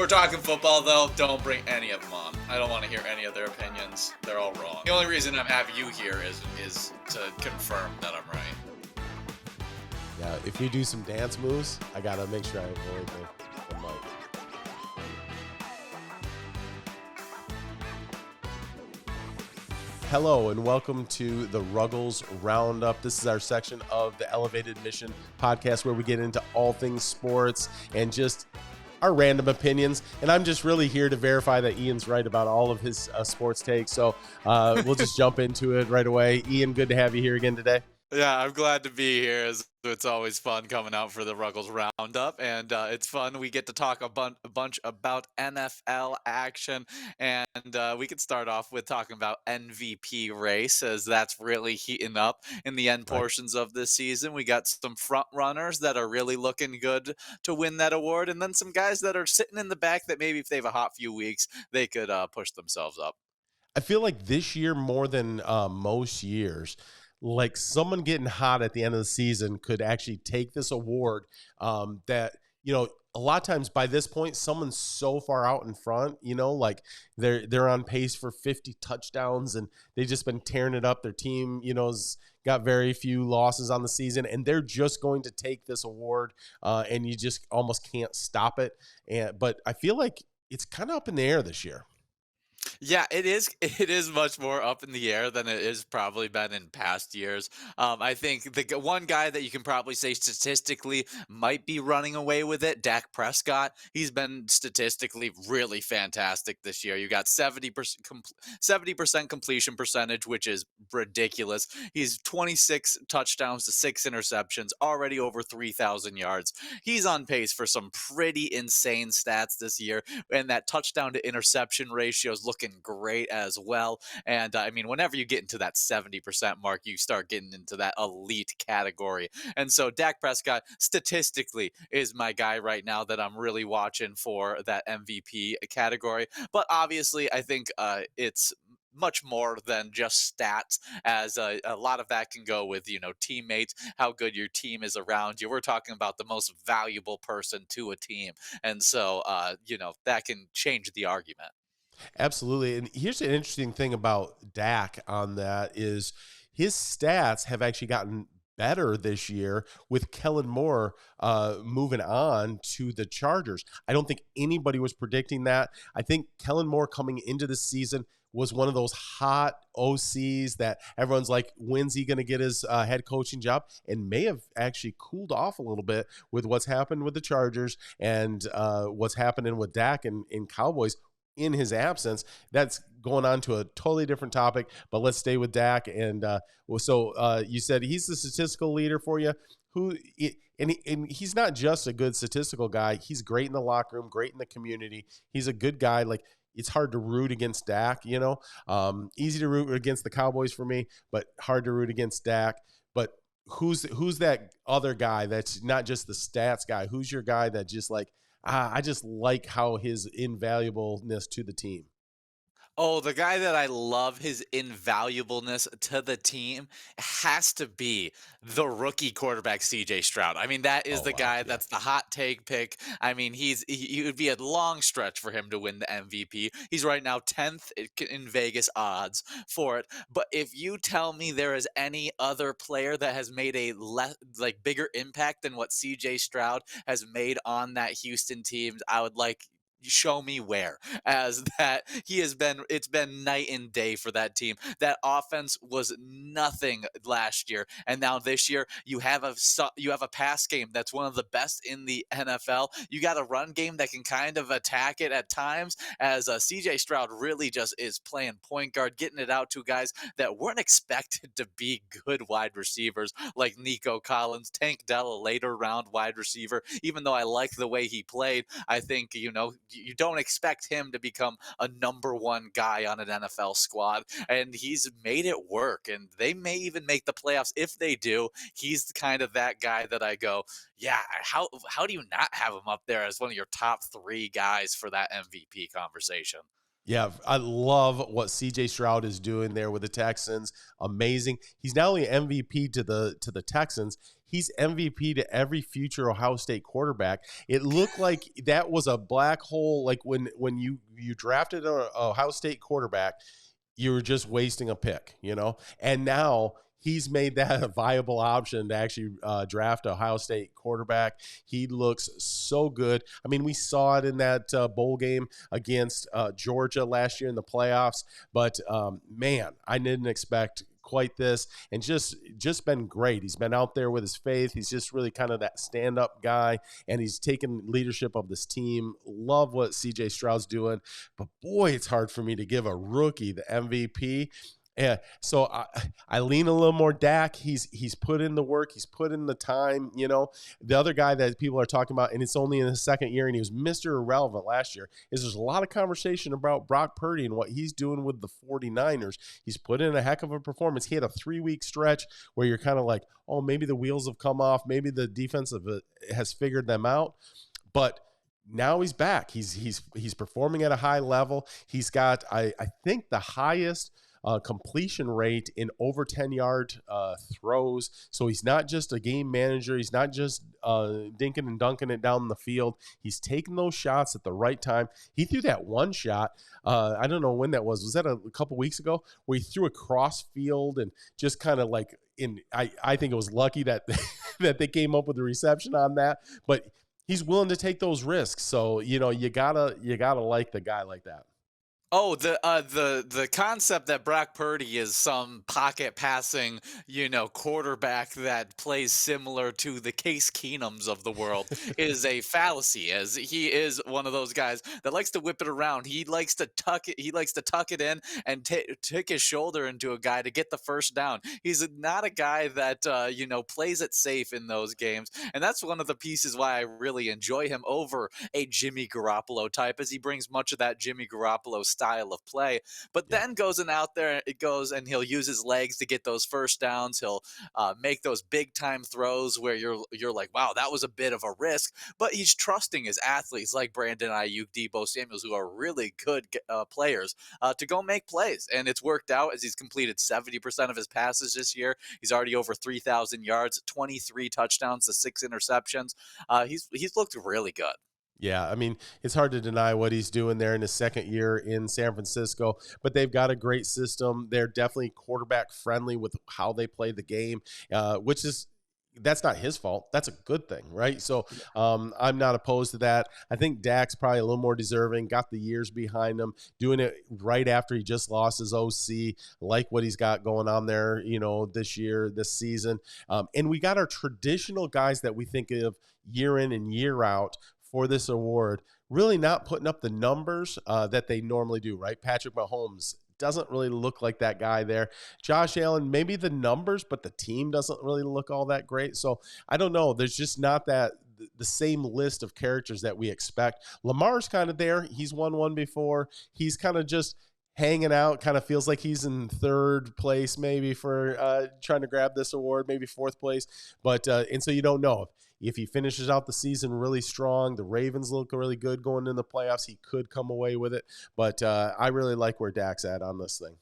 we're talking football, though, don't bring any of them on. I don't want to hear any of their opinions. They're all wrong. The only reason I have you here is to confirm that I'm right. Yeah, if you do some dance moves, I gotta make sure I avoid the mic. Hello and welcome to the Ruggles Round Up. This is our section of the Elevated Mission podcast where we get into all things sports and just our random opinions. And I'm just really here to verify that Ian's right about all of his sports takes. So we'll just jump into it right away. Ian, good to have you here again today. Yeah, I'm glad to be here. It's always fun coming out for the Ruggles Roundup, and it's fun. We get to talk a bunch about NFL action, and we could start off with talking about MVP race, as that's really heating up in the end portions of this season. We got some front runners that are really looking good to win that award, and then some guys that are sitting in the back that maybe if they have a hot few weeks, they could push themselves up. I feel like this year more than most years, like someone getting hot at the end of the season could actually take this award that, you know, a lot of times by this point, someone's so far out in front, you know, like they're on pace for 50 touchdowns and they've just been tearing it up. Their team, you know, has got very few losses on the season and they're just going to take this award and you just almost can't stop it. But I feel like it's kind of up in the air this year. Yeah, it is. It is much more up in the air than it is probably been in past years. I think one guy that you can probably say statistically might be running away with it, Dak Prescott. He's been statistically really fantastic this year. You got 70% completion percentage, which is ridiculous. He's 26 touchdowns to 6 interceptions, already over 3,000 yards. He's on pace for some pretty insane stats this year, and that touchdown to interception ratio is looking great as well. And I mean, whenever you get into that 70% mark, you start getting into that elite category. And so Dak Prescott statistically is my guy right now that I'm really watching for that MVP category. But obviously, I think it's much more than just stats, as a lot of that can go with, you know, teammates, how good your team is around you. We're talking about the most valuable person to a team. And so, you know, that can change the argument. Absolutely. And here's an interesting thing about Dak on that is his stats have actually gotten better this year with Kellen Moore moving on to the Chargers. I don't think anybody was predicting that. I think Kellen Moore coming into the season was one of those hot OCs that everyone's like, when's he going to get his head coaching job? And may have actually cooled off a little bit with what's happened with the Chargers and what's happening with Dak and Cowboys in his absence. That's going on to a totally different topic, but let's stay with Dak. And you said he's the statistical leader for you. And he's not just a good statistical guy. He's great in the locker room, great in the community. He's a good guy. Like, it's hard to root against Dak, you know, easy to root against the Cowboys for me, but hard to root against Dak. But who's that other guy that's not just the stats guy? Who's your guy that just like, I just like how his invaluableness to the team? Oh, the guy that I love his invaluableness to the team has to be the rookie quarterback CJ Stroud. I mean, that is Oh, the wow. guy Yeah. that's the hot take pick. I mean, he would be a long stretch for him to win the MVP. He's right now 10th in Vegas odds for it. But if you tell me there is any other player that has made a bigger impact than what CJ Stroud has made on that Houston team, I would like show me where, as that it's been night and day for that team. That offense was nothing last year, and now this year you have a pass game that's one of the best in the NFL. You got a run game that can kind of attack it at times, as CJ Stroud really just is playing point guard, getting it out to guys that weren't expected to be good wide receivers, like Nico Collins, Tank Dell, a later round wide receiver. Even though I like the way he played, I think, you know, you don't expect him to become a number one guy on an NFL squad, and he's made it work, and they may even make the playoffs. If they do, he's kind of that guy that I go, yeah, how do you not have him up there as one of your top 3 guys for that MVP conversation? Yeah, I love what CJ Stroud is doing there with the Texans. Amazing. He's not only MVP to the Texans, he's MVP to every future Ohio State quarterback. It looked like that was a black hole. Like when you drafted an Ohio State quarterback, you were just wasting a pick, you know? And now he's made that a viable option to actually draft a Ohio State quarterback. He looks so good. I mean, we saw it in that bowl game against Georgia last year in the playoffs, but man, I didn't expect quite this, and just been great. He's been out there with his faith. He's just really kind of that stand-up guy, and he's taken leadership of this team. Love what CJ Stroud's doing, but boy, it's hard for me to give a rookie the MVP. Yeah, so I lean a little more Dak. He's put in the work. He's put in the time. You know, the other guy that people are talking about, and it's only in his second year, and he was Mr. Irrelevant last year, is there's a lot of conversation about Brock Purdy and what he's doing with the 49ers. He's put in a heck of a performance. He had a 3-week stretch where you're kind of like, oh, maybe the wheels have come off. Maybe the defense has figured them out. But now he's back. He's performing at a high level. He's got, I think, the highest completion rate in over 10-yard throws. So he's not just a game manager. He's not just dinking and dunking it down the field. He's taking those shots at the right time. He threw that one shot. I don't know when that was. Was that a couple weeks ago where he threw a cross field and just kind of like I think it was lucky that that they came up with the reception on that. But he's willing to take those risks. So, you know, you gotta like the guy like that. Oh, the concept that Brock Purdy is some pocket passing, quarterback that plays similar to the Case Keenums of the world is a fallacy, as he is one of those guys that likes to whip it around. He likes to tuck it. He likes to tuck it in and take his shoulder into a guy to get the first down. He's not a guy that plays it safe in those games, and that's one of the pieces why I really enjoy him over a Jimmy Garoppolo type, as he brings much of that Jimmy Garoppolo style of play, but Yeah. then goes and out there, it goes and he'll use his legs to get those first downs. He'll make those big time throws where you're like, wow, that was a bit of a risk, but he's trusting his athletes like Brandon Ayuk, Debo Samuels, who are really good players, to go make plays, and it's worked out as he's completed 70% of his passes this year. He's already over 3,000 yards, 23 touchdowns to 6 interceptions. He's looked really good. Yeah, I mean, it's hard to deny what he's doing there in his second year in San Francisco, but they've got a great system. They're definitely quarterback friendly with how they play the game, which is that's not his fault. That's a good thing, right? So I'm not opposed to that. I think Dak's probably a little more deserving, got the years behind him, doing it right after he just lost his OC, like what he's got going on there, you know, this year, this season. And we got our traditional guys that we think of year in and year out for this award, really not putting up the numbers that they normally do, right? Patrick Mahomes doesn't really look like that guy there. Josh Allen, maybe the numbers, but the team doesn't really look all that great. So I don't know. There's just not that the same list of characters that we expect. Lamar's kind of there. He's won one before. He's kind of just hanging out, kind of feels like he's in third place maybe for trying to grab this award, maybe fourth place. But and so you don't know if he finishes out the season really strong. The Ravens look really good going in the playoffs. He could come away with it. But I really like where Dak's at on this thing.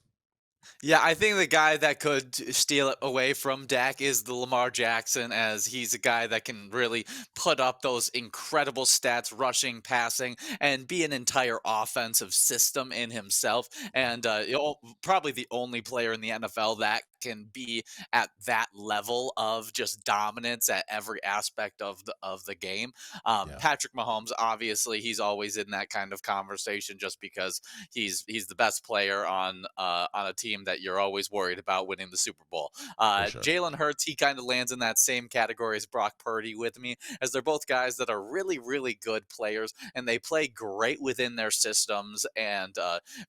Yeah, I think the guy that could steal it away from Dak is the Lamar Jackson, as he's a guy that can really put up those incredible stats, rushing, passing, and be an entire offensive system in himself. And probably the only player in the NFL that can be at that level of just dominance at every aspect of the game. Yeah, Patrick Mahomes, obviously, he's always in that kind of conversation just because he's the best player on a team that you're always worried about winning the Super Bowl. for sure. Jalen Hurts, he kind of lands in that same category as Brock Purdy with me, as they're both guys that are really, really good players and they play great within their systems. And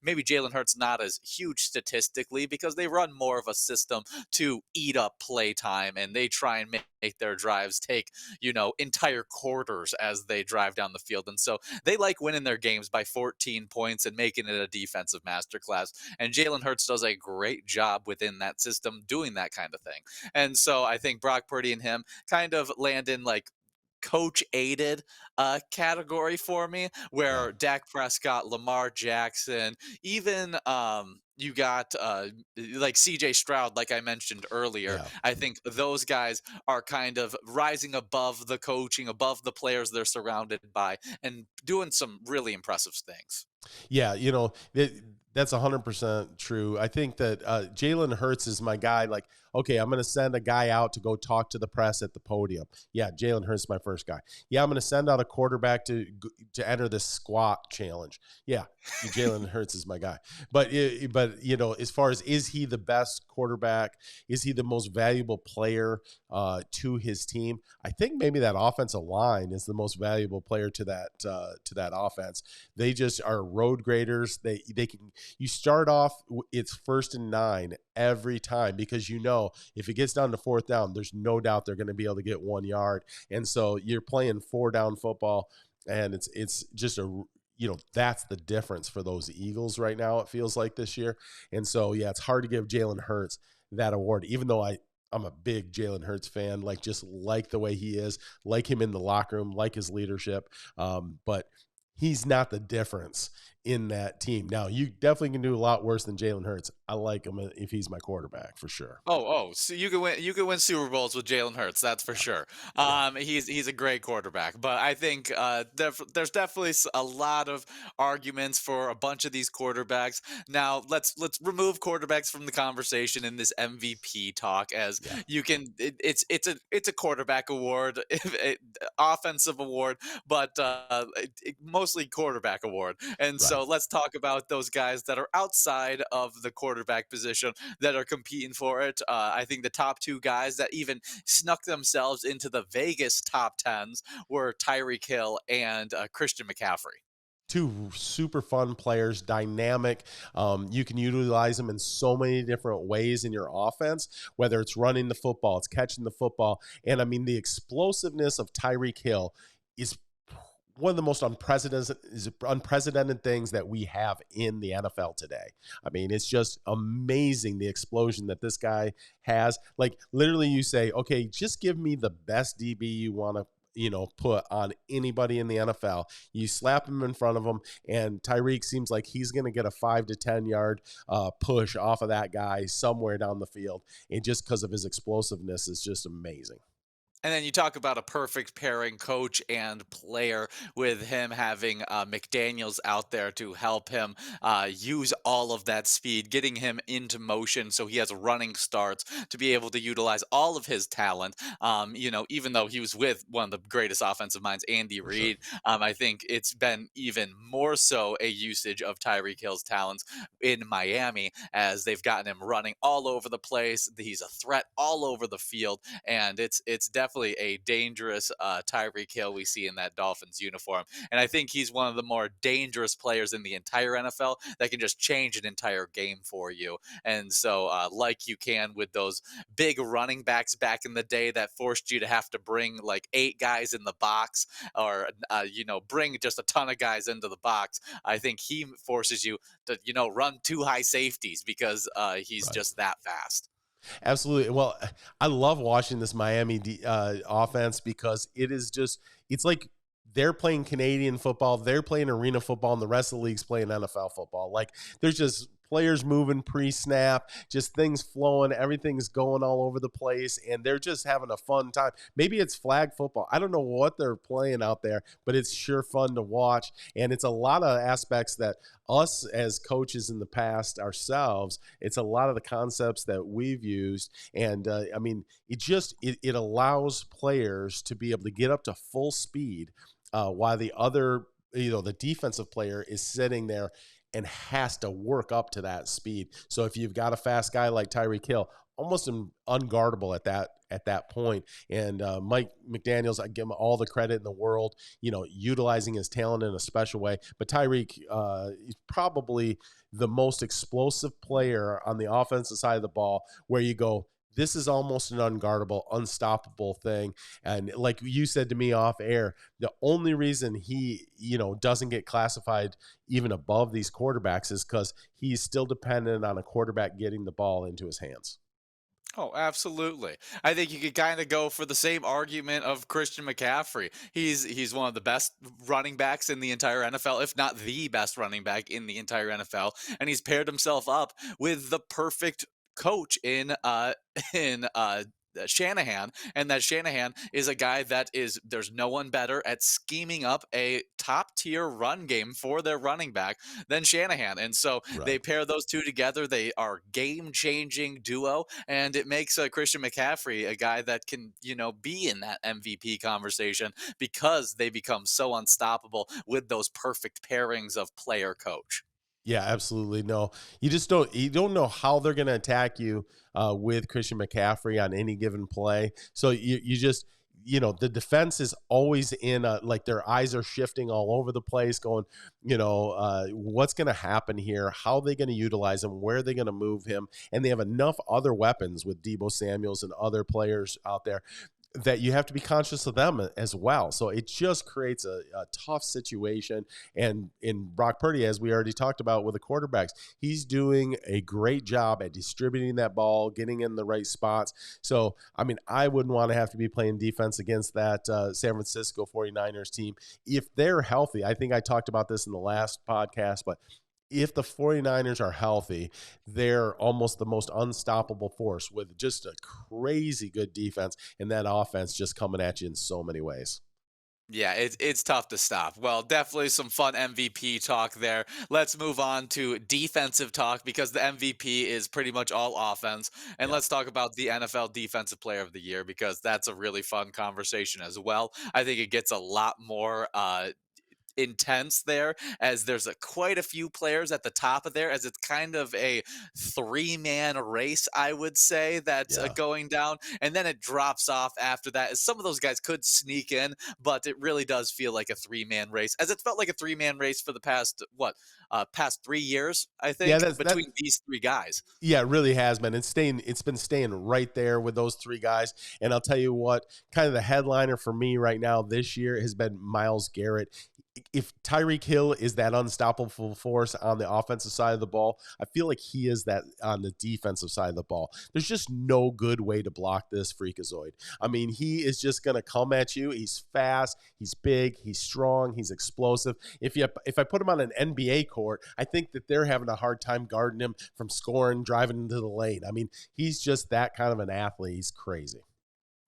maybe Jalen Hurts not as huge statistically because they run more of a system to eat up play time, and they try and make their drives take, entire quarters as they drive down the field. And so they like winning their games by 14 points and making it a defensive masterclass. And Jalen Hurts does a great job within that system doing that kind of thing. And so I think Brock Purdy and him kind of land in like coach aided category for me, Yeah. where Dak Prescott, Lamar Jackson, even you got like CJ Stroud, like I mentioned earlier. Yeah. I think those guys are kind of rising above the coaching, above the players they're surrounded by, and doing some really impressive things. Yeah, that's 100% true. I think that Jalen Hurts is my guy. Like, okay, I'm going to send a guy out to go talk to the press at the podium. Yeah, Jalen Hurts is my first guy. Yeah, I'm going to send out a quarterback to enter this squat challenge. Yeah, Jalen Hurts is my guy. But as far as, is he the best quarterback? Is he the most valuable player to his team? I think maybe that offensive line is the most valuable player to that offense. They just are road graders. They can, you start off, it's 1st and 9 every time, because if it gets down to 4th down, there's no doubt they're going to be able to get 1 yard. And so you're playing 4 down football, and it's just that's the difference for those Eagles right now, it feels like, this year. And so, yeah, it's hard to give Jalen Hurts that award, even though I'm a big Jalen Hurts fan, like, just like the way he is, like him in the locker room, like his leadership. But he's not the difference in that team. Now, you definitely can do a lot worse than Jalen Hurts. I like him if he's my quarterback, for sure. So you can win Super Bowls with Jalen Hurts, that's for Yeah. sure. Yeah. He's a great quarterback, but I think there's definitely a lot of arguments for a bunch of these quarterbacks. Now let's remove quarterbacks from the conversation in this MVP talk, as Yeah. it's a quarterback award, offensive award, but mostly quarterback award. And Right. so let's talk about those guys that are outside of the quarterback position that are competing for it. I think the top two guys that even snuck themselves into the Vegas top tens were Tyreek Hill and Christian McCaffrey. Two super fun players, dynamic. You can utilize them in so many different ways in your offense, whether it's running the football, it's catching the football. And I mean, the explosiveness of Tyreek Hill is one of the most unprecedented things that we have in the NFL today. I mean, it's just amazing, the explosion that this guy has. Like, literally, you say, okay, just give me the best DB you want to put on anybody in the NFL. You slap him in front of him, and Tyreek seems like he's going to get a 5 to 10 yard push off of that guy somewhere down the field. And just because of his explosiveness is just amazing. And then you talk about a perfect pairing, coach and player, with him having McDaniels out there to help him use all of that speed, getting him into motion so he has running starts to be able to utilize all of his talent. Even though he was with one of the greatest offensive minds, Andy For sure. Reid, I think it's been even more so a usage of Tyreek Hill's talents in Miami, as they've gotten him running all over the place. He's a threat all over the field, and it's definitely a dangerous Tyreek Hill we see in that Dolphins uniform. And I think he's one of the more dangerous players in the entire NFL that can just change an entire game for you. And so, like you can with those big running backs back in the day that forced you to have to bring like 8 guys in the box, or bring just a ton of guys into the box. I think he forces you to run 2 high safeties because he's Right. just that fast. Absolutely. Well, I love watching this Miami offense, because it's like they're playing Canadian football, they're playing arena football, and the rest of the league's playing NFL football. Like, there's just players moving pre-snap, just things flowing, everything's going all over the place, and they're just having a fun time. Maybe it's flag football. I don't know what they're playing out there, but it's sure fun to watch. And it's a lot of aspects that us as coaches in the past ourselves, it's a lot of the concepts that we've used. And I mean, it allows players to be able to get up to full speed, while the other, the defensive player is sitting there and has to work up to that speed. So if you've got a fast guy like Tyreek Hill, almost unguardable at that point. And Mike McDaniels, I give him all the credit in the world, utilizing his talent in a special way. But Tyreek is probably the most explosive player on the offensive side of the ball, where you go, this is almost an unguardable, unstoppable thing. And like you said to me off air, the only reason he, doesn't get classified even above these quarterbacks is because he's still dependent on a quarterback getting the ball into his hands. Oh, absolutely. I think you could kind of go for the same argument of Christian McCaffrey. He's one of the best running backs in the entire NFL, if not the best running back in the entire NFL, and he's paired himself up with the perfect coach in in Shanahan, and that Shanahan is a guy that is there's no one better at scheming up a top tier run game for their running back than Shanahan. And so they Right. pair those two together. They are game changing duo, and it makes Christian McCaffrey a guy that can, be in that MVP conversation because they become so unstoppable with those perfect pairings of player coach. Yeah, absolutely. No, you don't know how they're going to attack you with Christian McCaffrey on any given play. So you just the defense is always in like their eyes are shifting all over the place, going, what's going to happen here? How are they going to utilize him? Where are they going to move him? And they have enough other weapons with Debo Samuels and other players out there that you have to be conscious of them as well. So it just creates a tough situation. And in Brock Purdy, as we already talked about with the quarterbacks, he's doing a great job at distributing that ball, getting in the right spots. So, I mean, I wouldn't want to have to be playing defense against that San Francisco 49ers team. If they're healthy, I think I talked about this in the last podcast, but if the 49ers are healthy, they're almost the most unstoppable force with just a crazy good defense and that offense just coming at you in so many ways. Yeah, it's tough to stop. Well, definitely some fun MVP talk there. Let's move on to defensive talk because the MVP is pretty much all offense. And Yeah. let's talk about the NFL Defensive Player of the Year because that's a really fun conversation as well. I think it gets a lot more intense there as there's quite a few players at the top of there as it's kind of a three-man race, I would say, that's Yeah. going down, and then it drops off after that as some of those guys could sneak in, but it really does feel like a three-man race as it felt like a three-man race for the past 3 years, I Yeah, think, between these three guys. yeah, it really has been. It's been staying right there with those three guys. And I'll tell you what, kind of the headliner for me right now this year has been Myles Garrett. If Tyreek Hill is that unstoppable force on the offensive side of the ball, I feel like he is that on the defensive side of the ball. There's just no good way to block this Freak-A-Zoid. I mean, he is just going to come at you. He's fast, he's big, he's strong, he's explosive. If I put him on an NBA court, I think that they're having a hard time guarding him from scoring, driving into the lane. I mean, he's just that kind of an athlete. He's crazy.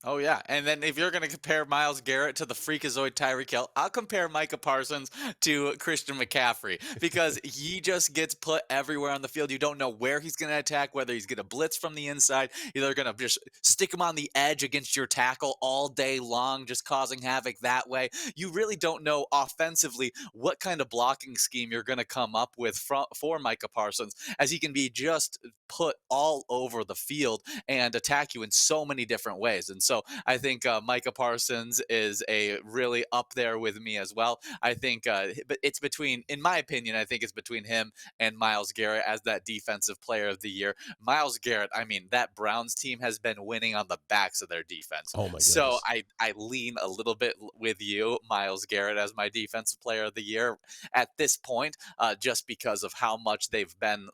Oh yeah, and then if you're going to compare Myles Garrett to the Freakazoid Tyreek Hill, I'll compare Micah Parsons to Christian McCaffrey because he just gets put everywhere on the field. You don't know where he's going to attack, whether he's going to blitz from the inside, either going to just stick him on the edge against your tackle all day long, just causing havoc that way. You really don't know offensively what kind of blocking scheme you're going to come up with for Micah Parsons, as he can be just put all over the field and attack you in so many different ways. And so I think Micah Parsons is a really up there with me as well. I think, but it's between, in my opinion, I think it's between him and Myles Garrett as that defensive player of the year. Myles Garrett, I mean, that Browns team has been winning on the backs of their defense. Oh my So goodness. I lean a little bit with you, Myles Garrett, as my defensive player of the year at this point, just because of how much they've been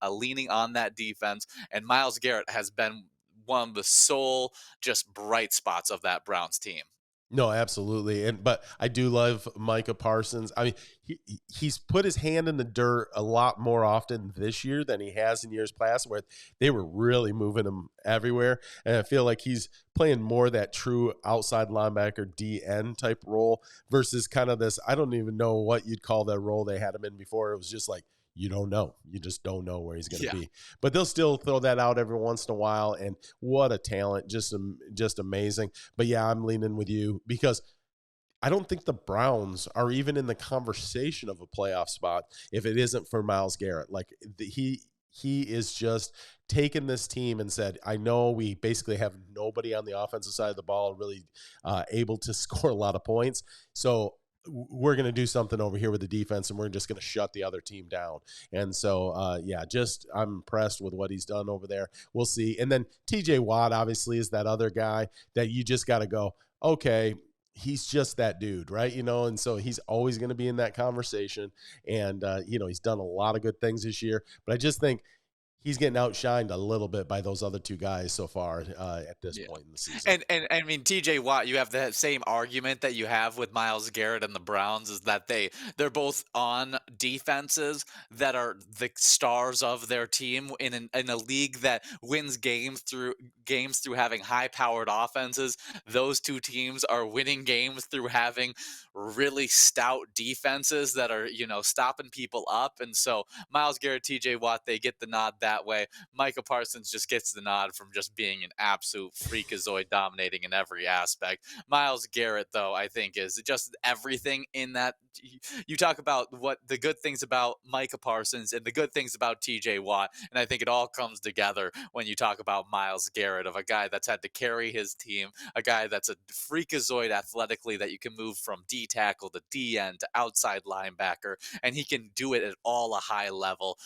leaning on that defense. And Myles Garrett has been one of the sole just bright spots of that Browns team. No, absolutely. But I do love Micah Parsons. I mean, he's put his hand in the dirt a lot more often this year than he has in years past, where they were really moving him everywhere. And I feel like he's playing more that true outside linebacker DN type role versus kind of this. I don't even know what you'd call that role they had him in before. It was just like you don't know. You just don't know where he's going to Yeah. be. But they'll still throw that out every once in a while. And what a talent! Just amazing. But yeah, I'm leaning with you because I don't think the Browns are even in the conversation of a playoff spot if it isn't for Myles Garrett. Like he is just taken this team and said, I know we basically have nobody on the offensive side of the ball really able to score a lot of points. So we're going to do something over here with the defense and we're just going to shut the other team down. And so, yeah, just I'm impressed with what he's done over there. We'll see. And then TJ Watt obviously is that other guy that you just got to go, okay, he's just that dude, right? And so he's always going to be in that conversation. And, he's done a lot of good things this year. But I just think he's getting outshined a little bit by those other two guys so far at this Yeah. point in the season. And I mean TJ Watt, you have that same argument that you have with Myles Garrett and the Browns is that they're both on defenses that are the stars of their team in a league that wins games through having high powered offenses. Those two teams are winning games through having really stout defenses that are, stopping people up. And so Myles Garrett, TJ Watt, they get the nod that way. Micah Parsons just gets the nod from just being an absolute freakazoid, dominating in every aspect. Myles Garrett, though, I think is just everything in that. You talk about what the good things about Micah Parsons and the good things about TJ Watt, and I think it all comes together when you talk about Myles Garrett, of a guy that's had to carry his team, a guy that's a freakazoid athletically that you can move from D tackle to D end to outside linebacker, and he can do it at all a high level.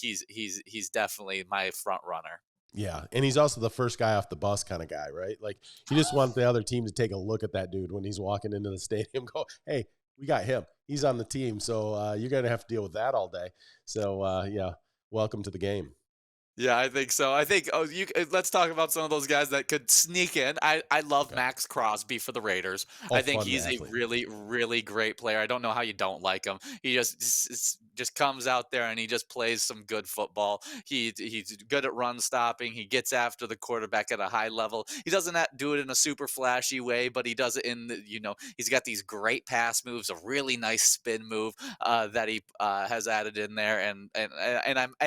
He's definitely my front runner. Yeah, and he's also the first guy off the bus kind of guy, right? Like you just want the other team to take a look at that dude when he's walking into the stadium. Go, hey, we got him. He's on the team, so you're gonna have to deal with that all day. So yeah, welcome to the game. Yeah, I think so. I think let's talk about some of those guys that could sneak in. I love Okay. Max Crosby for the Raiders. Oh, I think fun he's a athlete. really great player. I don't know how you don't like him. He just comes out there and he just plays some good football. He's good at run stopping. He gets after the quarterback at a high level. He doesn't do it in a super flashy way, but he does it he's got these great pass moves, a really nice spin move that he has added in there, and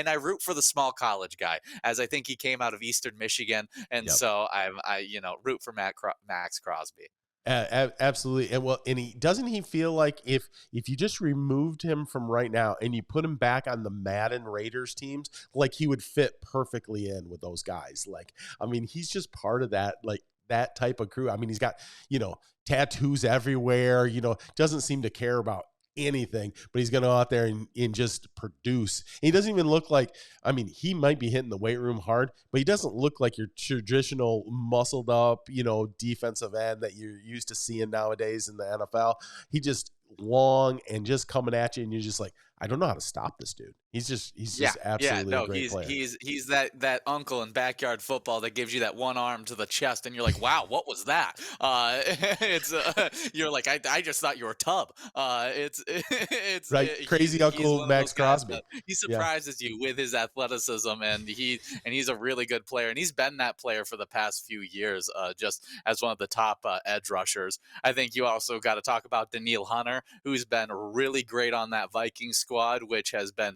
I root for the small college guy, as I think he came out of Eastern Michigan, and Yep. so I root for Max Crosby. Absolutely, and well, and he doesn't he feel like if you just removed him from right now and you put him back on the Madden Raiders teams, like he would fit perfectly in with those guys. Like, I mean, he's just part of that, like that type of crew. I mean, he's got tattoos everywhere. Doesn't seem to care about anything, but he's going to go out there and just produce. And he doesn't even look like, I mean, he might be hitting the weight room hard, but he doesn't look like your traditional muscled up, defensive end that you're used to seeing nowadays in the NFL. He just long and just coming at you, and you're just like, I don't know how to stop this dude. He's Yeah, just yeah, absolutely a no, great player. he's that uncle in backyard football that gives you that one arm to the chest, and you're like, "Wow, what was that?" It's you're like, I just thought you were Tub." Right? Crazy he's Uncle one of Max those guys Crosby. that he Yeah. surprises you with his athleticism, and he's a really good player, and he's been that player for the past few years, just as one of the top edge rushers. I think you also got to talk about Daniil Hunter, who's been really great on that Vikings squad, which has been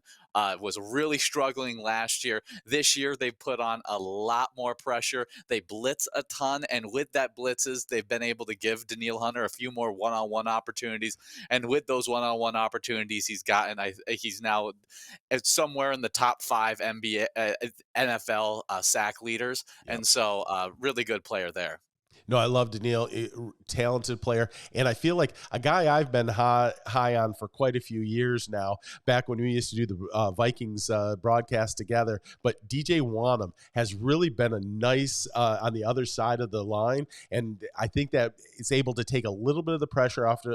was really struggling last year. This year, they put on a lot more pressure. They blitz a ton, and with that blitzes, they've been able to give Daniil Hunter a few more one-on-one opportunities. And with those one-on-one opportunities, he's now somewhere in the top five NBA, NFL sack leaders, Yep. and so really good player there. No, I love Daniil, talented player, and I feel like a guy I've been high on for quite a few years now. Back when we used to do the Vikings broadcast together, but DJ Wanham has really been a nice on the other side of the line, and I think that it's able to take a little bit of the pressure off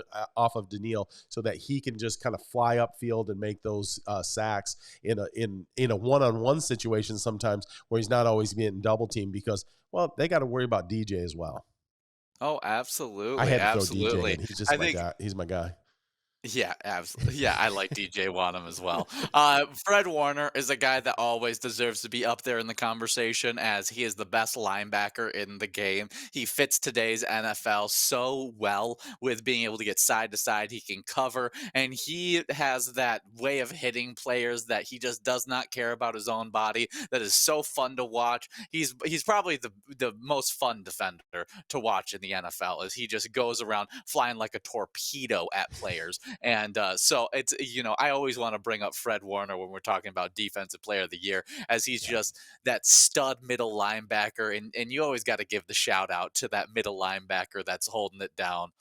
of Daniil, so that he can just kind of fly upfield and make those sacks in a one-on-one situation sometimes where he's not always being double teamed because well, they got to worry about DJ as well. Oh, I absolutely, had to throw DJ absolutely. in. He's just I my think guy. He's my guy. Yeah, absolutely. Yeah, I like DJ Wanham as well. Fred Warner is a guy that always deserves to be up there in the conversation as he is the best linebacker in the game. He fits today's NFL so well with being able to get side to side. He can cover, and he has that way of hitting players that he just does not care about his own body. That is so fun to watch. He's probably the most fun defender to watch in the NFL as he just goes around flying like a torpedo at players. And so I always want to bring up Fred Warner when we're talking about defensive player of the year, as he's Yeah. just that stud middle linebacker. And you always got to give the shout out to that middle linebacker that's holding it down.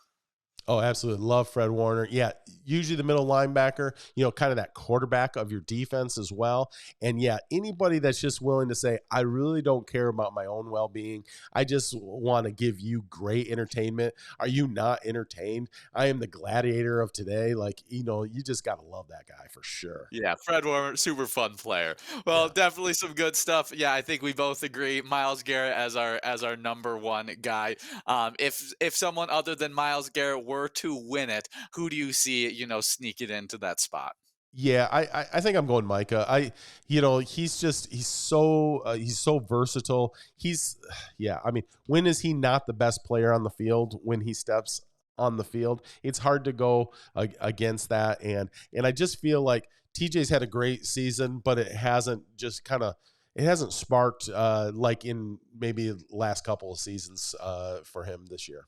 Oh, absolutely. Love Fred Warner. Yeah, usually the middle linebacker, kind of that quarterback of your defense as well. And yeah, anybody that's just willing to say, I really don't care about my own well being. I just want to give you great entertainment. Are you not entertained? I am the gladiator of today. Like, you just got to love that guy for sure. Yeah, Fred Warner, super fun player. Well, Yeah. definitely some good stuff. Yeah, I think we both agree. Myles Garrett as our number one guy. If someone other than Myles Garrett were to win it, who do you see, sneak it into that spot? Yeah, I think I'm going Micah. He's so versatile. Yeah. I mean, when is he not the best player on the field? When he steps on the field, it's hard to go against that. And I just feel like TJ's had a great season, but it hasn't sparked like in maybe last couple of seasons for him this year.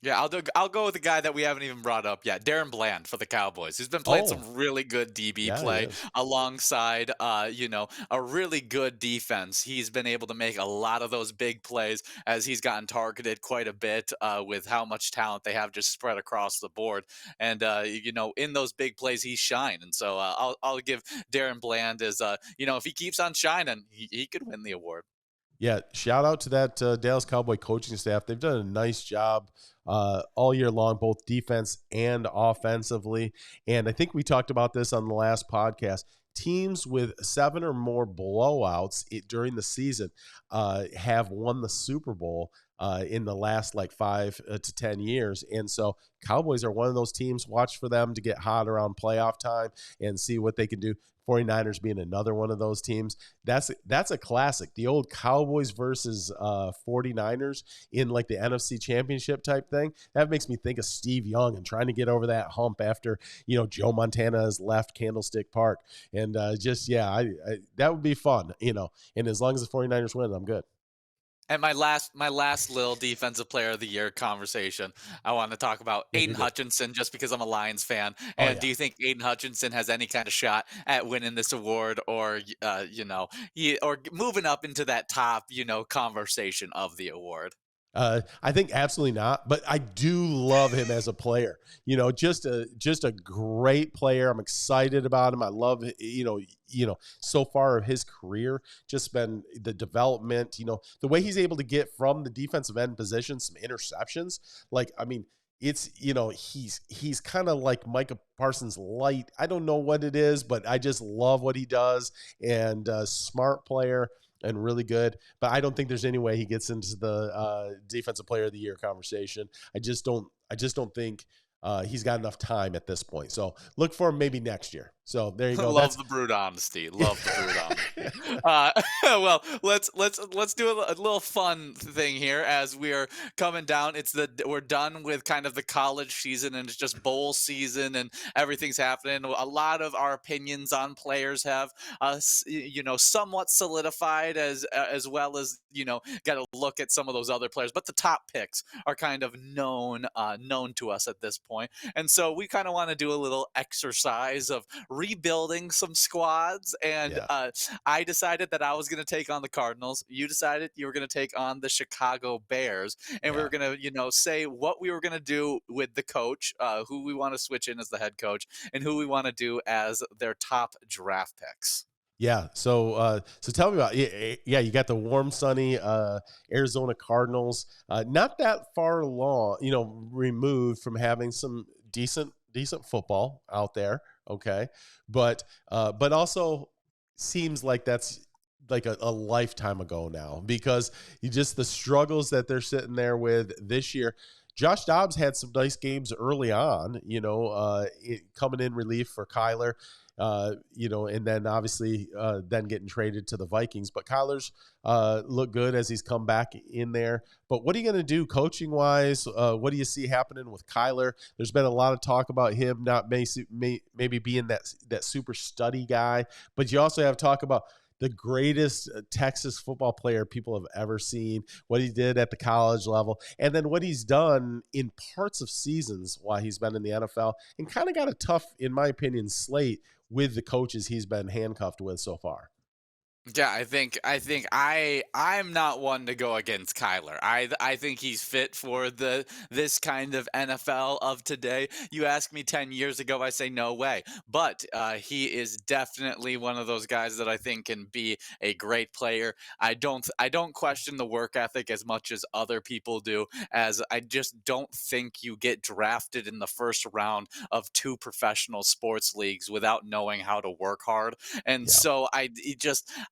Yeah, I'll go with the guy that we haven't even brought up yet, Darren Bland for the Cowboys. He's been playing Oh, some really good DB yeah, he play is. alongside a really good defense. He's been able to make a lot of those big plays as he's gotten targeted quite a bit with how much talent they have just spread across the board. And in those big plays he's shined. And so I'll give Darren Bland as if he keeps on shining, he could win the award. Yeah, shout out to that Dallas Cowboy coaching staff. They've done a nice job all year long, both defense and offensively. And I think we talked about this on the last podcast. Teams with 7 or more blowouts during the season have won the Super Bowl in the last like 5 to 10 years. And so Cowboys are one of those teams. Watch for them to get hot around playoff time and see what they can do. 49ers being another one of those teams. That's a classic. The old Cowboys versus 49ers in like the NFC Championship type thing. That makes me think of Steve Young and trying to get over that hump after, Joe Montana has left Candlestick Park. And that would be fun, and as long as the 49ers win, I'm good. And my last little defensive player of the year conversation, I want to talk about Yeah, do Aiden good. Hutchinson just because I'm a Lions fan. Oh, And yeah. do you think Aiden Hutchinson has any kind of shot at winning this award or moving up into that top, conversation of the award? I think absolutely not, but I do love him as a player. Just a great player. I'm excited about him. I love so far of his career, just been the development. The way he's able to get from the defensive end position some interceptions. Like, I mean, it's he's kind of like Micah Parsons light. I don't know what it is, but I just love what he does, and smart player and really good. But I don't think there's any way he gets into the defensive player of the year conversation. I just don't. I just don't think he's got enough time at this point. So look for him maybe next year. So there you go. Love That's the brute honesty. Love the brute honesty. Well, let's do a little fun thing here as we are coming down. We're done with kind of the college season and it's just bowl season and everything's happening. A lot of our opinions on players have somewhat solidified as well as got to look at some of those other players. But the top picks are kind of known to us at this point, and so we kind of want to do a little exercise of rebuilding some squads. And yeah, I decided that I was going to take on the Cardinals. You decided you were going to take on the Chicago Bears. And we yeah. were going to, say what we were going to do with the coach, who we want to switch in as the head coach, and who we want to do as their top draft picks. Yeah. So tell me about yeah. You got the warm, sunny Arizona Cardinals. Not that far along, removed from having some decent football out there. Okay, but also seems like that's like a lifetime ago now because you just the struggles that they're sitting there with this year. Josh Dobbs had some nice games early on, coming in relief for Kyler, and then obviously then getting traded to the Vikings. But Kyler's looked good as he's come back in there. But what are you going to do coaching wise? What do you see happening with Kyler? There's been a lot of talk about him not maybe being that super study guy, but you also have talk about the greatest Texas football player people have ever seen, what he did at the college level, and then what he's done in parts of seasons while he's been in the NFL, and kind of got a tough, in my opinion, slate with the coaches he's been handcuffed with so far. Yeah, I'm not one to go against Kyler. I think he's fit for this kind of NFL of today. You ask me 10 years ago, I say no way. But he is definitely one of those guys that I think can be a great player. I don't question the work ethic as much as other people do, as I just don't think you get drafted in the first round of two professional sports leagues without knowing how to work hard. And Yeah. so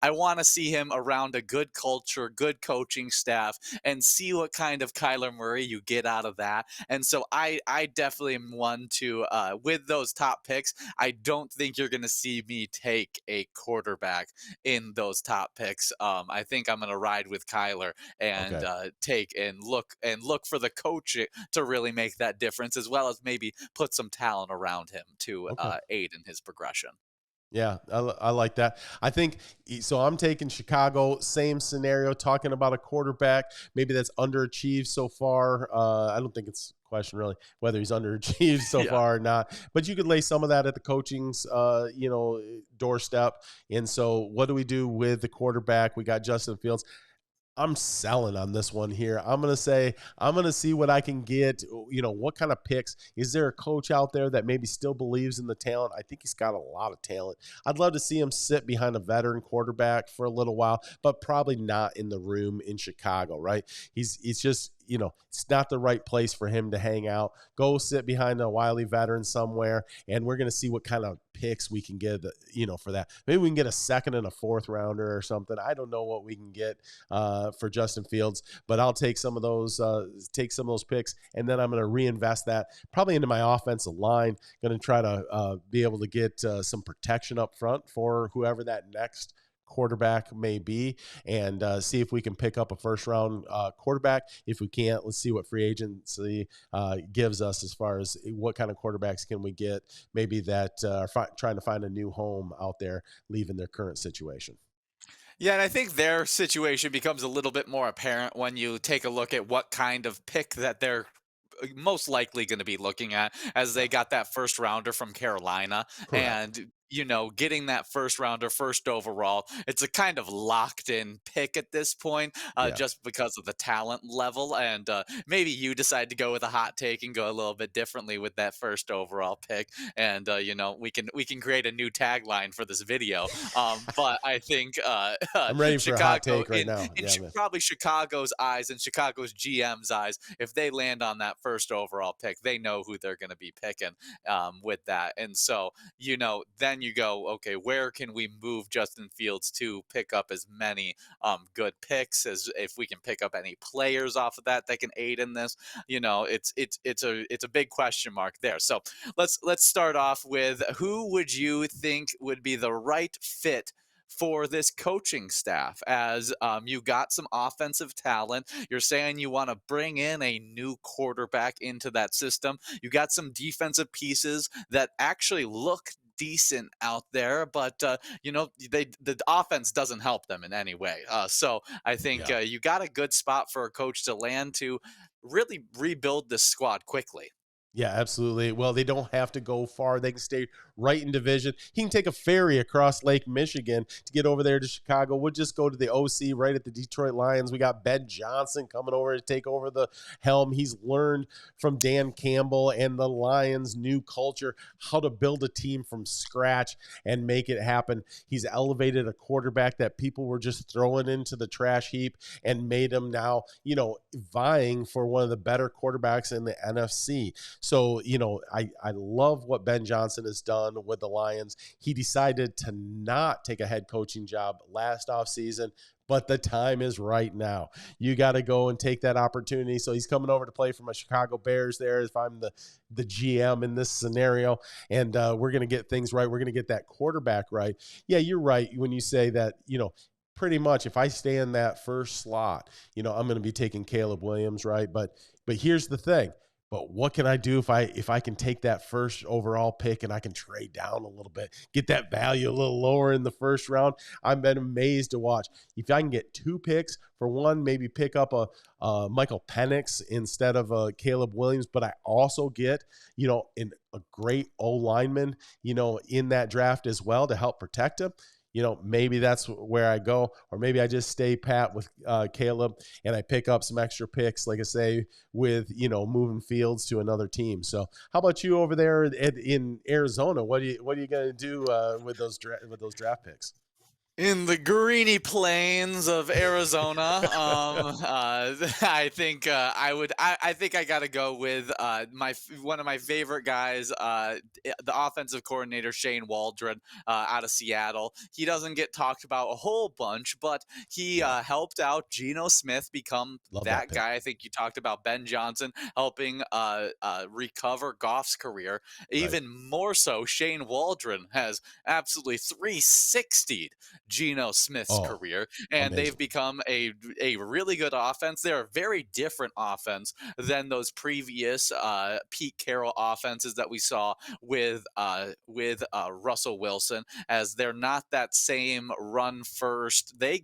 I want to see him around a good culture, good coaching staff, and see what kind of Kyler Murray you get out of that. And so I definitely am one to with those top picks. I don't think you're going to see me take a quarterback in those top picks. I think I'm going to ride with Kyler and Okay. take and look for the coach to really make that difference, as well as maybe put some talent around him to Okay. aid in his progression. Yeah, I like that. I think so. I'm taking Chicago. Same scenario. Talking about a quarterback, maybe that's underachieved so far. I don't think it's a question really whether he's underachieved so Yeah. far or not. But you could lay some of that at the coaching's, doorstep. And so, what do we do with the quarterback? We got Justin Fields. I'm selling on this one here. I'm going to say, I'm going to see what I can get. What kind of picks? Is there a coach out there that maybe still believes in the talent? I think he's got a lot of talent. I'd love to see him sit behind a veteran quarterback for a little while, but probably not in the room in Chicago, right? He's just, it's not the right place for him to hang out. Go sit behind a wily veteran somewhere, and we're going to see what kind of picks we can get, for that. Maybe we can get a second and a fourth rounder or something. I don't know what we can get for Justin Fields, but I'll take some of those picks, and then I'm going to reinvest that probably into my offensive line. Going to try to be able to get some protection up front for whoever that next quarterback may be, and see if we can pick up a first round quarterback. If we can't, let's see what free agency gives us as far as what kind of quarterbacks can we get, maybe that are trying to find a new home out there, leaving their current situation. Yeah, and I think their situation becomes a little bit more apparent when you take a look at what kind of pick that they're most likely going to be looking at, as Yeah, they got that first rounder from Carolina. correct. And getting that first rounder, first overall, it's a kind of locked in pick at this point, Yeah. just because of the talent level. And maybe you decide to go with a hot take and go a little bit differently with that first overall pick. And we can create a new tagline for this video. But I think I'm ready for a hot Chicago, take right now. Yeah, man. probably Chicago's eyes and Chicago's GM's eyes, if they land on that first overall pick, they know who they're going to be picking with that. And so, then you go, okay, where can we move Justin Fields to pick up as many good picks as if we can pick up any players off of that can aid in this. It's a big question mark there. So let's start off with, who would you think would be the right fit for this coaching staff, as you got some offensive talent. You're saying you want to bring in a new quarterback into that system. You got some defensive pieces that actually look decent out there, but the offense doesn't help them in any way. So I think Yeah. you got a good spot for a coach to land to really rebuild this squad quickly. Yeah, absolutely. Well, they don't have to go far. They can stay right in division. He can take a ferry across Lake Michigan to get over there to Chicago. We'll just go to the OC right at the Detroit Lions. We got Ben Johnson coming over to take over the helm. He's learned from Dan Campbell and the Lions' new culture how to build a team from scratch and make it happen. He's elevated a quarterback that people were just throwing into the trash heap and made him now, vying for one of the better quarterbacks in the NFC. So, I love what Ben Johnson has done with the Lions. He decided to not take a head coaching job last offseason, but the time is right now. You got to go and take that opportunity. So he's coming over to play for my Chicago Bears there if I'm the GM in this scenario. And we're going to get things right. We're going to get that quarterback right. Yeah, you're right when you say that, pretty much if I stay in that first slot, I'm going to be taking Caleb Williams, right? But here's the thing. But what can I do if I can take that first overall pick and I can trade down a little bit, get that value a little lower in the first round? I've been amazed to watch. If I can get two picks for one, maybe pick up a Michael Penix instead of a Caleb Williams, but I also get, a great O lineman, in that draft as well to help protect him. maybe that's where I go, or maybe I just stay pat with Caleb and I pick up some extra picks, like I say, with moving fields to another team. So, how about you over there in Arizona? What are you going to do with those draft picks? In the greeny plains of Arizona, I think I would. I think I got to go with one of my favorite guys, the offensive coordinator Shane Waldron out of Seattle. He doesn't get talked about a whole bunch, but he Yeah, helped out Geno Smith become love that that pick. guy. I think you talked about Ben Johnson helping recover Goff's career. Right. Even more so, Shane Waldron has absolutely 360 Geno Smith's Oh, career, and they've amazing. become a really good offense. They're a very different offense than those previous Pete Carroll offenses that we saw with Russell Wilson, as they're not that same run first. They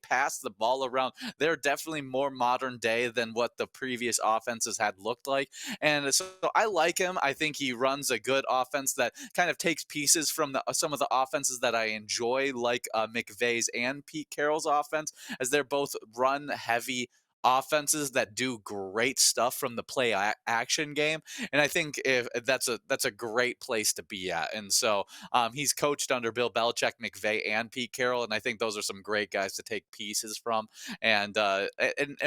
pass the ball around. They're definitely more modern day than what the previous offenses had looked like, and so I like him. I think he runs a good offense that kind of takes pieces from some of the offenses that I enjoy, like McVay's and Pete Carroll's offense, as they're both run heavy offenses that do great stuff from the action game. And I think if that's a great place to be at. And so he's coached under Bill Belichick, McVay, and Pete Carroll, and I think those are some great guys to take pieces from and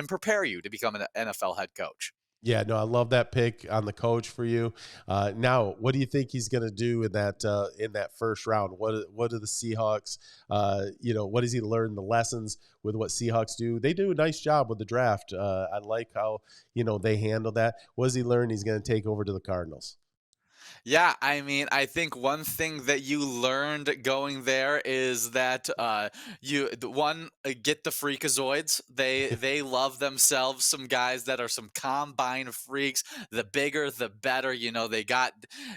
prepare you to become an NFL head coach. Yeah, no, I love that pick on the coach for you. Now, what do you think he's going to do in that first round? What do the Seahawks? What does he learn the lessons with what Seahawks do? They do a nice job with the draft. I like how they handle that. What does he learn? He's going to take over to the Cardinals. Yeah, I mean, I think one thing that you learned going there is that get the Freak-A-Zoids. They love themselves some guys that are some combine freaks. The bigger, the better. They got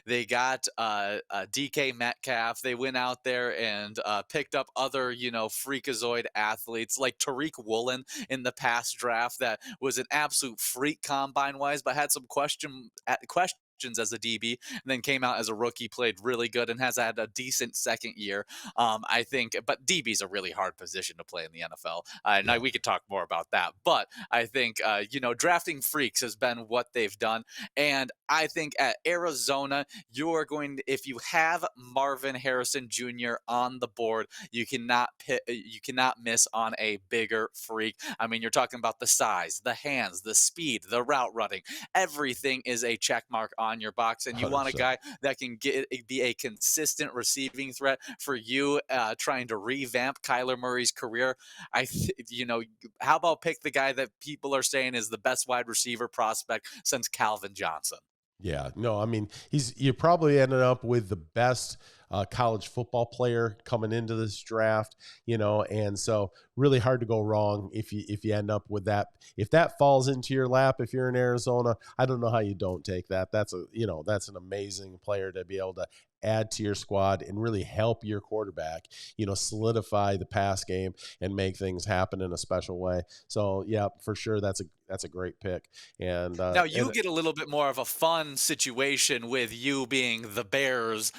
DK Metcalf. They went out there and picked up other Freakazoid athletes like Tariq Woolen in the past draft that was an absolute freak combine wise, but had some questions as a DB, and then came out as a rookie, played really good, and has had a decent second year. I think, but DB is a really hard position to play in the NFL, and Yeah. we could talk more about that. But I think drafting freaks has been what they've done, and I think at Arizona, if you have Marvin Harrison Jr. on the board, you cannot miss on a bigger freak. I mean, you're talking about the size, the hands, the speed, the route running. Everything is a check mark on your box, and you want a 100%. guy that can be a consistent receiving threat for you, trying to revamp Kyler Murray's career. How about pick the guy that people are saying is the best wide receiver prospect since Calvin Johnson? Yeah, no, I mean, you probably ended up with the best college football player coming into this draft, and so really hard to go wrong if you end up with that. If that falls into your lap, if you're in Arizona, I don't know how you don't take that. That's an amazing player to be able to add to your squad and really help your quarterback, solidify the pass game and make things happen in a special way. So yeah, for sure, that's a great pick. And Now you get a little bit more of a fun situation with you being the Bears,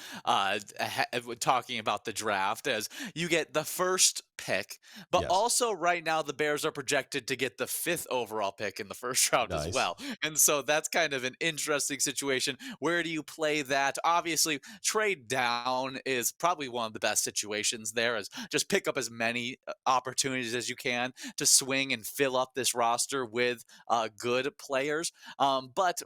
talking about the draft, as you get the first pick, but yes, also right now the Bears are projected to get the fifth overall pick in the first round as nice. well. And so that's kind of an interesting situation. Where do you play that? Obviously, trade down is probably one of the best situations there, is just pick up as many opportunities as you can to swing and fill up this roster with good players. But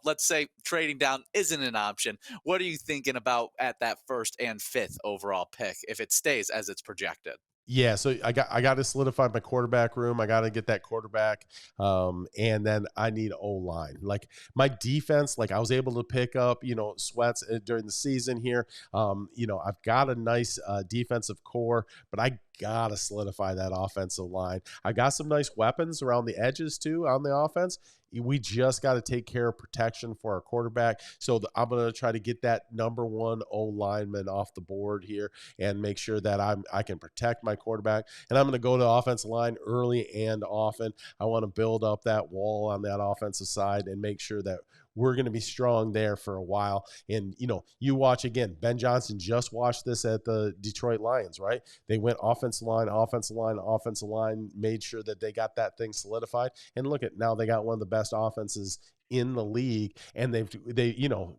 let's say trading down isn't an option. What are you thinking about at that first and fifth overall pick if it stays as it's projected? Yeah, so I got to solidify my quarterback room. I got to get that quarterback, and then I need O line. Like my defense, like I was able to pick up, sweats during the season here. I've got a nice defensive core, but I gotta solidify that offensive line. I got some nice weapons around the edges too on the offense. We just got to take care of protection for our quarterback. So I'm going to try to get that number one O lineman off the board here and make sure that I can protect my quarterback. And I'm going to go to offensive line early and often. I want to build up that wall on that offensive side and make sure that we're going to be strong there for a while. And, you watch again, Ben Johnson just watched this at the Detroit Lions, right? They went offensive line, offensive line, offensive line, made sure that they got that thing solidified. And look at now they got one of the best offenses in the league, and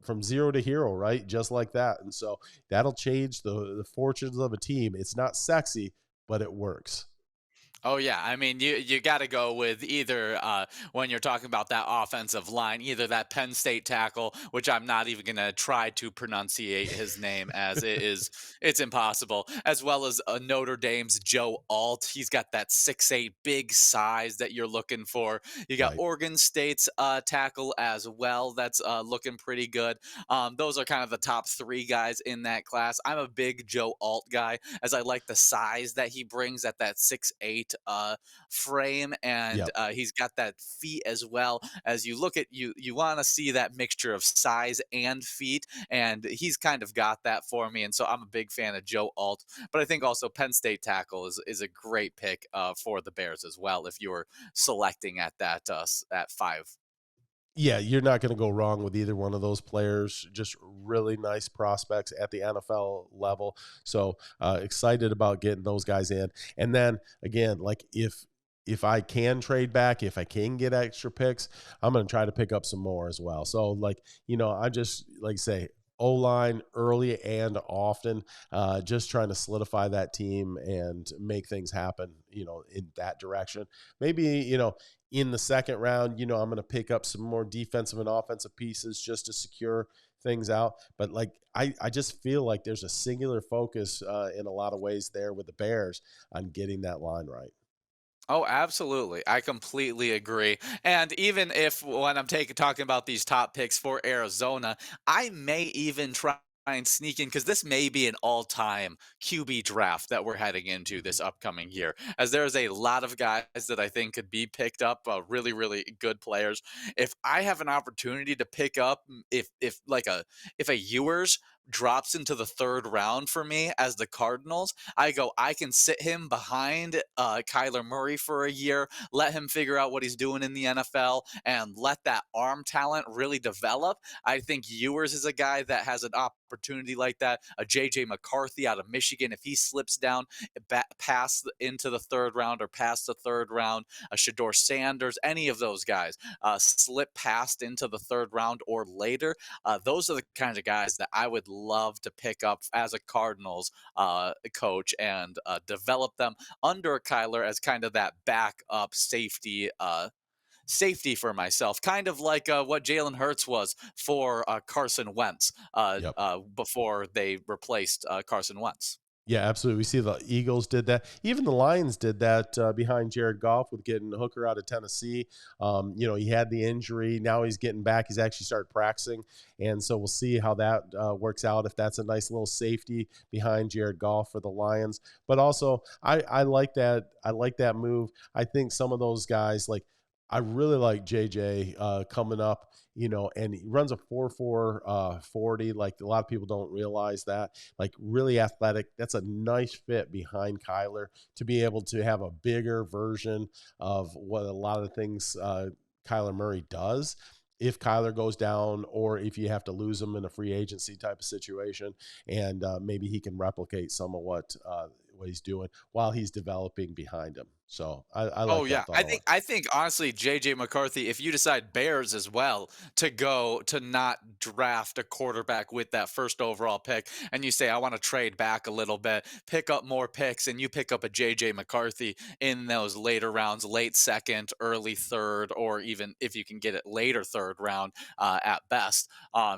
from zero to hero, right? Just like that. And so that'll change the fortunes of a team. It's not sexy, but it works. Oh yeah, I mean you got to go with either when you're talking about that offensive line, either that Penn State tackle, which I'm not even going to try to pronunciate his name as it's impossible, as well as Notre Dame's Joe Alt. He's got that 6'8" big size that you're looking for. You got Right. Oregon State's tackle as well. That's looking pretty good. Those are kind of the top three guys in that class. I'm a big Joe Alt guy, as I like the size that he brings at that 6'8" frame, and Yep. he's got that feet as well. As you look at you want to see that mixture of size and feet, and he's kind of got that for me. And so I'm a big fan of Joe Alt, but I think also Penn State tackle is a great pick for the Bears as well if you're selecting at that at 5. Yeah, you're not going to go wrong with either one of those players. Just really nice prospects at the NFL level. So excited about getting those guys in. And then again, like if I can trade back, if I can get extra picks, I'm going to try to pick up some more as well. So like I just like say O-line early and often, just trying to solidify that team and make things happen, in that direction. Maybe, in the second round, I'm going to pick up some more defensive and offensive pieces just to secure things out. But like, I just feel like there's a singular focus in a lot of ways there with the Bears on getting that line right. Oh, absolutely. I completely agree. And even if when I'm talking about these top picks for Arizona, I may even try and sneak in because this may be an all-time QB draft that we're heading into Mhm. this upcoming year. As there's a lot of guys that I think could be picked up, really, really good players. If I have an opportunity to pick up, if a Ewers drops into the third round for me as the Cardinals, I can sit him behind Kyler Murray for a year, let him figure out what he's doing in the NFL, and let that arm talent really develop. I think Ewers is a guy that has an opportunity like that. A JJ McCarthy out of Michigan, if he slips down past into the third round or past the third round, a Shador Sanders, any of those guys slip past into the third round or later. Those are the kinds of guys that I would love to pick up as a Cardinals coach and develop them under Kyler as kind of that backup safety for myself, kind of like what Jalen Hurts was for Carson Wentz Yep. before they replaced Carson Wentz. Yeah, absolutely. We see the Eagles did that. Even the Lions did that behind Jared Goff with getting Hooker out of Tennessee. He had the injury. Now he's getting back. He's actually started practicing. And so we'll see how that works out, if that's a nice little safety behind Jared Goff for the Lions. But also, I like that. I like that move. I think some of those guys, like, I really like JJ coming up, and he runs a 4.4 40. Like a lot of people don't realize that. Like really athletic. That's a nice fit behind Kyler to be able to have a bigger version of what a lot of things Kyler Murray does. If Kyler goes down, or if you have to lose him in a free agency type of situation, and maybe he can replicate some of what he's doing while he's developing behind him. So I Oh like yeah, that thought a lot. I think honestly, JJ McCarthy, if you decide Bears as well to not draft a quarterback with that first overall pick, and you say I want to trade back a little bit, pick up more picks, and you pick up a JJ McCarthy in those later rounds, late second, early third, or even if you can get it later third round at best,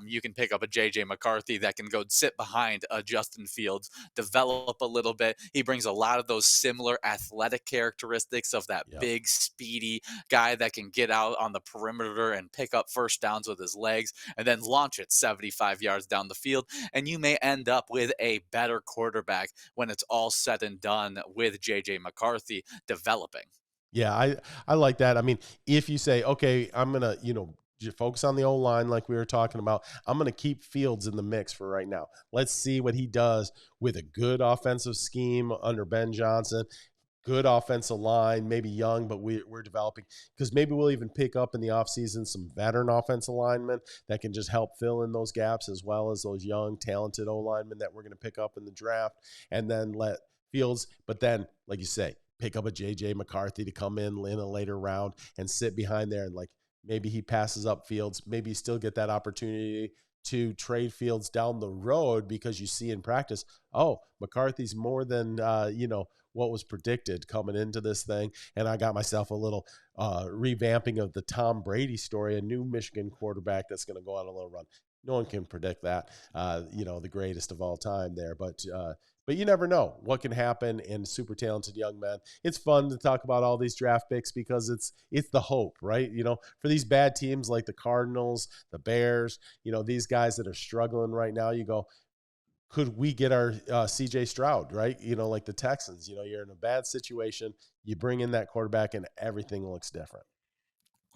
you can pick up a JJ McCarthy that can go sit behind Justin Fields, develop a little bit. He brings a lot of those similar athletic characteristics of that Yep. big, speedy guy that can get out on the perimeter and pick up first downs with his legs and then launch it 75 yards down the field. And you may end up with a better quarterback when it's all said and done with JJ McCarthy developing. Yeah, I like that. I mean, if you say, okay, I'm gonna, focus on the O line like we were talking about. I'm gonna keep Fields in the mix for right now. Let's see what he does with a good offensive scheme under Ben Johnson. good offensive line, maybe young, but we're developing because maybe we'll even pick up in the offseason some veteran offensive linemen that can just help fill in those gaps as well as those young, talented O linemen that we're going to pick up in the draft and then let Fields, but then, like you say, pick up a JJ McCarthy to come in a later round and sit behind there and like maybe he passes up Fields, maybe you still get that opportunity to trade Fields down the road because you see in practice, oh, McCarthy's more than what was predicted coming into this thing. And I got myself a little revamping of the Tom Brady story, a new Michigan quarterback that's going to go on a little run. No one can predict that, the greatest of all time there. But you never know what can happen in super talented young men. It's fun to talk about all these draft picks because it's the hope, right? For these bad teams like the Cardinals, the Bears, these guys that are struggling right now, you go, could we get our CJ Stroud, right? Like the Texans, you're in a bad situation. You bring in that quarterback and everything looks different.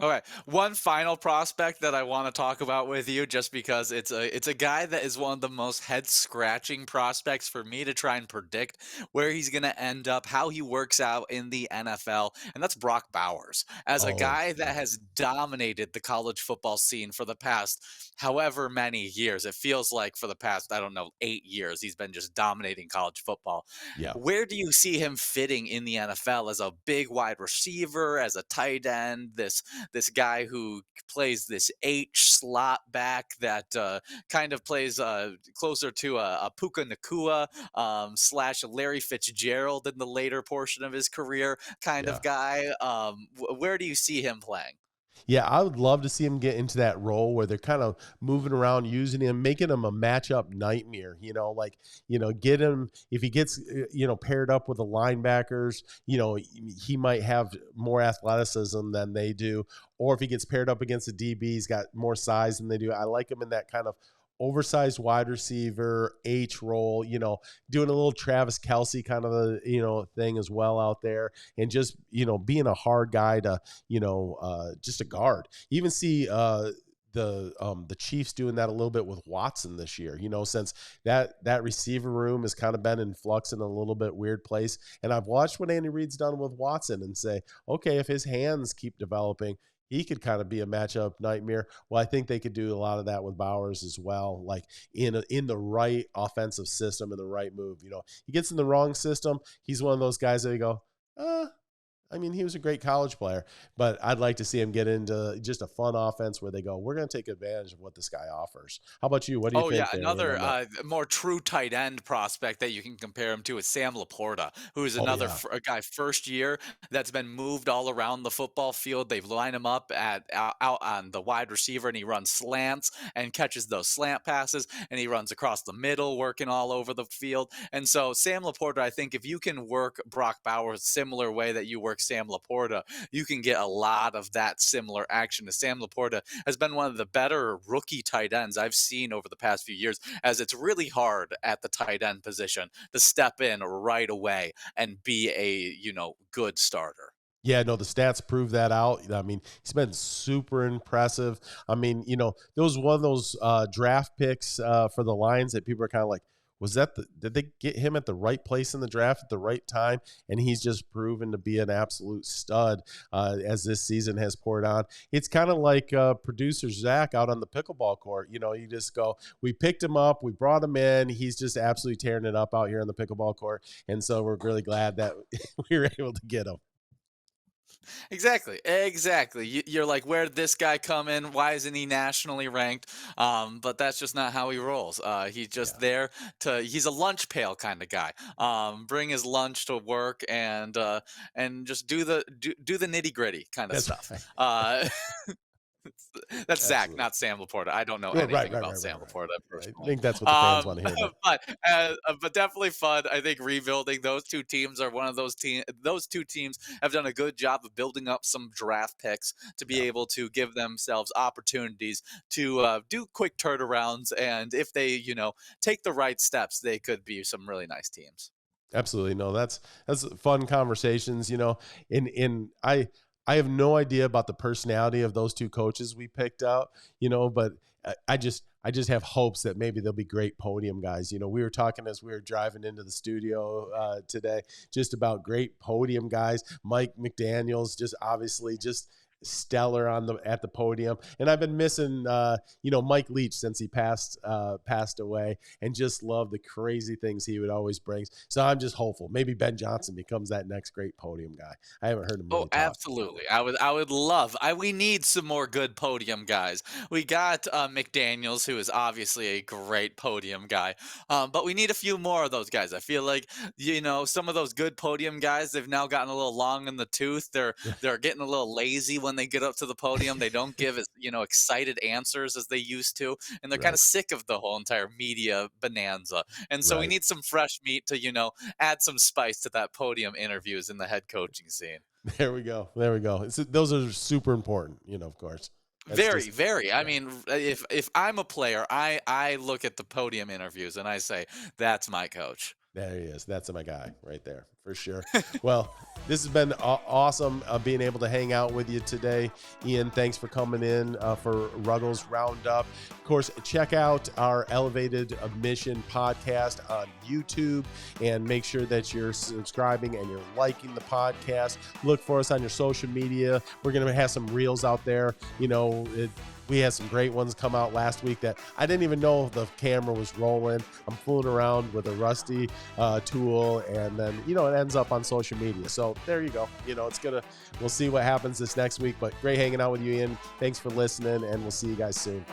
All right. One final prospect that I want to talk about with you, just because it's a guy that is one of the most head scratching prospects for me to try and predict where he's going to end up, how he works out in the NFL, and that's Brock Bowers. As a Oh, guy that has dominated the college football scene for the past however many years, it feels like for the past, I don't know, 8 years, he's been just dominating college football. yeah, Where do you see him fitting in the NFL as a big wide receiver, as a tight end, this guy who plays this H slot back that kind of plays closer to a Puka Nakua slash Larry Fitzgerald in the later portion of his career kind yeah. of guy. Where do you see him playing? Yeah, I would love to see him get into that role where they're kind of moving around, using him, making him a matchup nightmare. Get him if he gets paired up with the linebackers. He might have more athleticism than they do, or if he gets paired up against a DB, he's got more size than they do. I like him in that kind of oversized wide receiver H role. Doing a little Travis Kelsey kind of a thing as well out there, and just being a hard guy to just a guard. You even see the Chiefs doing that a little bit with Watson this year. Since that receiver room has kind of been in flux in a little bit weird place, and I've watched what Andy Reid's done with Watson and say, okay, if his hands keep developing, he could kind of be a matchup nightmare. Well, I think they could do a lot of that with Bowers as well, like in the right offensive system and the right move. He gets in the wrong system, he's one of those guys that you go, I mean, he was a great college player, but I'd like to see him get into just a fun offense where they go, we're going to take advantage of what this guy offers. How about you? What do you Oh yeah, think there in another on that? more true tight end prospect that you can compare him to is Sam Laporta, who is Oh another yeah, a guy first year that's been moved all around the football field. They've lined him up out on the wide receiver, and he runs slants and catches those slant passes, and he runs across the middle, working all over the field. And so Sam Laporta, I think if you can work Brock Bowers similar way that you work Sam Laporta, you can get a lot of that similar action. As Sam Laporta has been one of the better rookie tight ends I've seen over the past few years, as it's really hard at the tight end position to step in right away and be a, good starter. yeah, no, the stats prove that out. I mean, he's been super impressive. I mean, there was one of those draft picks for the Lions that people are kind of like, did they get him at the right place in the draft at the right time? And he's just proven to be an absolute stud as this season has poured on. It's kind of like producer Zach out on the pickleball court. You just go, we picked him up, we brought him in. He's just absolutely tearing it up out here on the pickleball court. And so we're really glad that we were able to get him. Exactly, exactly. You're like, where did this guy come in? Why isn't he nationally ranked? But that's just not how he rolls. He's just Yeah, there he's a lunch pail kind of guy. Bring his lunch to work and just do the nitty gritty kind of that's stuff. right. That's Zach, Absolutely. not Sam Laporta. I don't know Right, right, anything right, about right, Sam right, Laporta right. I personally. think that's what the fans Um, want to hear, but but definitely fun. I think rebuilding those two teams are one of those teams. Those two teams have done a good job of building up some draft picks to be yeah, able to give themselves opportunities to do quick turnarounds. And if they, take the right steps, they could be some really nice teams. absolutely. No, that's fun conversations, in I I have no idea about the personality of those two coaches we picked out, but I just have hopes that maybe they'll be great podium guys. We were talking as we were driving into the studio today, just about great podium guys. Mike McDaniel's just obviously just stellar at the podium, and I've been missing Mike Leach since he passed away, and just love the crazy things he would always bring. So I'm just hopeful maybe Ben Johnson becomes that next great podium guy. I haven't heard him Oh, really talk. absolutely. I would love we need some more good podium guys. We got McDaniels, who is obviously a great podium guy. But we need a few more of those guys. I feel like, some of those good podium guys, they've now gotten a little long in the tooth. They're getting a little lazy when they get up to the podium. They don't give as, excited answers as they used to, and they're kind of Right, sick of the whole entire media bonanza. And so we right. need some fresh meat to, add some spice to that podium interviews in the head coaching scene. There we go. There we go. Those are super important, of course. That's Very, just, very. I yeah. mean, if I'm a player, I look at the podium interviews and I say, "That's my coach." There he is. That's my guy right there for sure. Well, this has been awesome being able to hang out with you today. Ian, thanks for coming in for Ruggles Round Up. Of course, check out our Elevated Mission podcast on YouTube, and make sure that you're subscribing and you're liking the podcast. Look for us on your social media. We're going to have some reels out there. We had some great ones come out last week that I didn't even know if the camera was rolling. I'm fooling around with a rusty tool, and then, it ends up on social media. So there you go. We'll see what happens this next week, but great hanging out with you, Ian. Thanks for listening, and we'll see you guys soon.